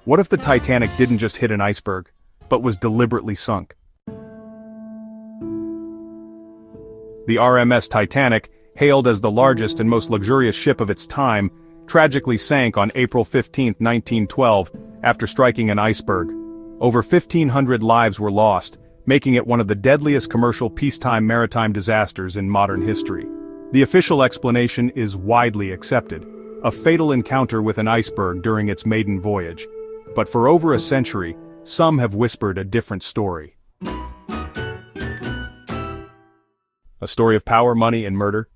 What if the Titanic didn't just hit an iceberg, but was deliberately sunk? The RMS Titanic, hailed as the largest and most luxurious ship of its time, tragically sank on April 15, 1912, after striking an iceberg. Over 1,500 lives were lost, making it one of the deadliest commercial peacetime maritime disasters in modern history. The official explanation is widely accepted: a fatal encounter with an iceberg during its maiden voyage. But for over a century, some have whispered a different story. A story of power, money, and murder?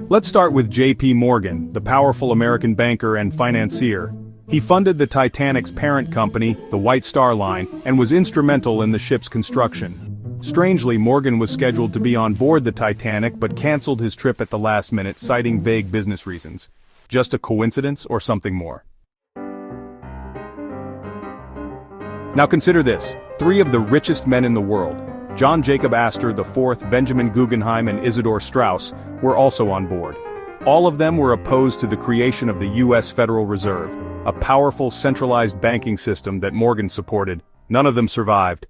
Let's start with J.P. Morgan, the powerful American banker and financier. He funded the Titanic's parent company, the White Star Line, and was instrumental in the ship's construction. Strangely, Morgan was scheduled to be on board the Titanic but canceled his trip at the last minute, citing vague business reasons. Just a coincidence or something more? Now consider this: three of the richest men in the world, John Jacob Astor IV, Benjamin Guggenheim, and Isidor Straus, were also on board. All of them were opposed to the creation of the U.S. Federal Reserve, a powerful centralized banking system that Morgan supported. None of them survived.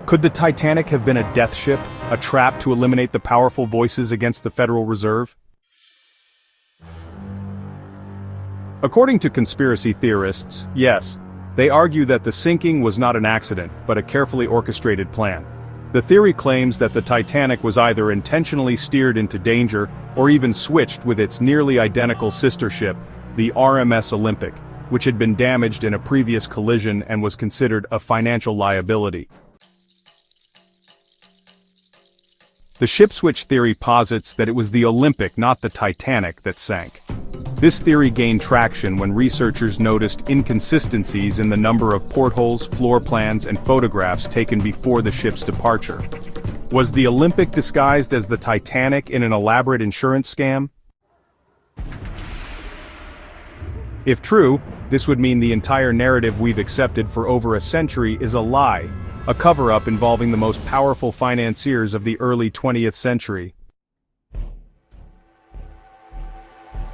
Could the Titanic have been a death ship, a trap to eliminate the powerful voices against the Federal Reserve? According to conspiracy theorists, yes. They argue that the sinking was not an accident, but a carefully orchestrated plan. The theory claims that the Titanic was either intentionally steered into danger, or even switched with its nearly identical sister ship, the RMS Olympic, which had been damaged in a previous collision and was considered a financial liability. The ship switch theory posits that it was the Olympic, not the Titanic, that sank. This theory gained traction when researchers noticed inconsistencies in the number of portholes, floor plans, and photographs taken before the ship's departure. Was the Olympic disguised as the Titanic in an elaborate insurance scam? If true, this would mean the entire narrative we've accepted for over a century is a lie, a cover-up involving the most powerful financiers of the early 20th century.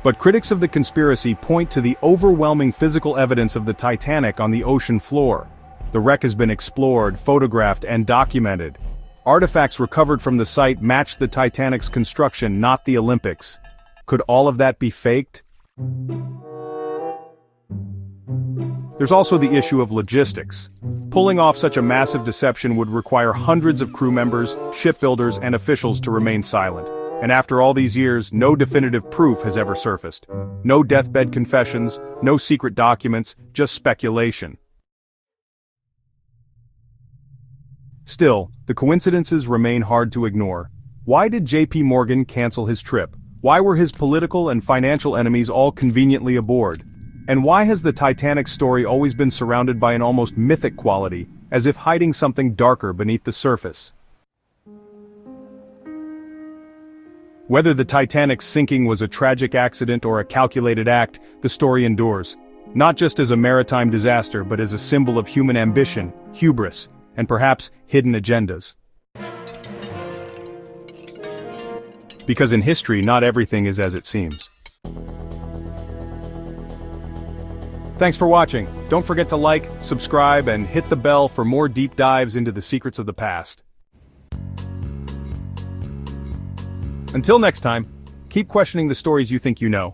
But critics of the conspiracy point to the overwhelming physical evidence of the Titanic on the ocean floor. The wreck has been explored, photographed, and documented. Artifacts recovered from the site match the Titanic's construction, not the Olympics. Could all of that be faked? There's also the issue of logistics. Pulling off such a massive deception would require hundreds of crew members, shipbuilders, and officials to remain silent. And after all these years, no definitive proof has ever surfaced. No deathbed confessions, no secret documents, just speculation. Still, the coincidences remain hard to ignore. Why did J.P. Morgan cancel his trip? Why were his political and financial enemies all conveniently aboard? And why has the Titanic story always been surrounded by an almost mythic quality, as if hiding something darker beneath the surface? Whether the Titanic's sinking was a tragic accident or a calculated act, the story endures. Not just as a maritime disaster, but as a symbol of human ambition, hubris, and perhaps hidden agendas. Because in history, not everything is as it seems. Thanks for watching. Don't forget to like, subscribe, and hit the bell for more deep dives into the secrets of the past. Until next time, keep questioning the stories you think you know.